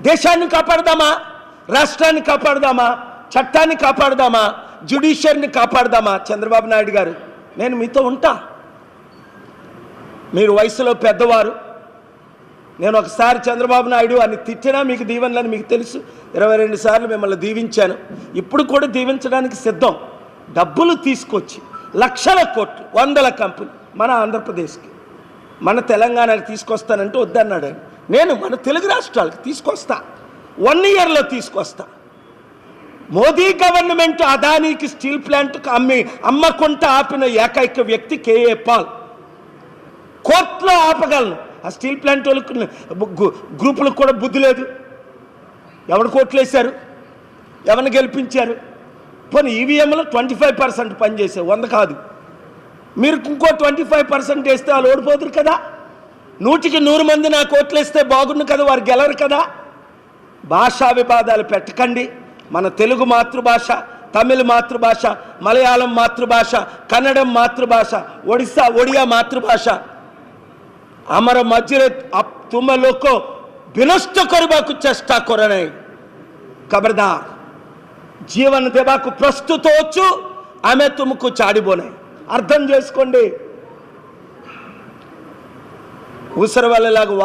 దేశాన్ని కాపాడదామా, రాష్ట్రాన్ని కాపాడదామా, చట్టాన్ని కాపాడదామా, జ్యుడిషియరీని కాపాడదామా? చంద్రబాబు నాయుడు గారు, నేను మీతో ఉంటా. మీరు వయసులో పెద్దవారు. నేను ఒకసారి చంద్రబాబు నాయుడు అని తిట్టినా మీకు దీవెనలని మీకు తెలుసు. 22 సార్లు మిమ్మల్ని దీవించాను. ఇప్పుడు కూడా దీవించడానికి సిద్ధం. డబ్బులు తీసుకొచ్చి లక్షల కోట్లు, వందల కంపెనీ మన ఆంధ్రప్రదేశ్కి, మన తెలంగాణకి తీసుకొస్తానంటే వద్దన్నాడు. నేను మన తెలుగు రాష్ట్రాలకు తీసుకొస్తా, 1 ఇయర్లో తీసుకొస్తా. మోదీ గవర్నమెంట్ అదానీకి స్టీల్ ప్లాంట్కి అమ్మకుంట ఆపిన ఏకైక వ్యక్తి కేఏ పాల్. కోర్టులో ఆపగలను. ఆ స్టీల్ ప్లాంట్ వాళ్ళకి గ్రూపులకు కూడా బుద్ధి లేదు. ఎవరు కోర్టులు వేశారు, ఎవరిని గెలిపించారు? పోనీ ఈవీఎంలో 25% పనిచేసావు, 100 కాదు. మీరు ఇంకో 25% వేస్తే వాళ్ళు ఓడిపోతురు కదా. 100కి 100 మంది నా కోట్లు వేస్తే బాగుండు కదా, వారు గెలరు కదా. భాషా వివాదాలు పెట్టకండి. మన తెలుగు మాతృభాష, తమిళ మాతృభాష, మలయాళం మాతృభాష, కన్నడం మాతృభాష, ఒడియా మాతృభాష. ଆମର ମଝିରେ ତୁମ ଲୋକ ବିନଷ୍ଟ କରିବାକୁ ଚେଷ୍ଟା କର ନାହିଁ। ଖବରଦାର, జీవన ଦେବାକୁ ପ୍ରସ୍ତୁତ ଅଛୁ, ଆମେ ତୁମକୁ ଛାଡ଼ିବ ନାହିଁ। అర్థం చేసుకోండి. ఊసరవల్లిలాగా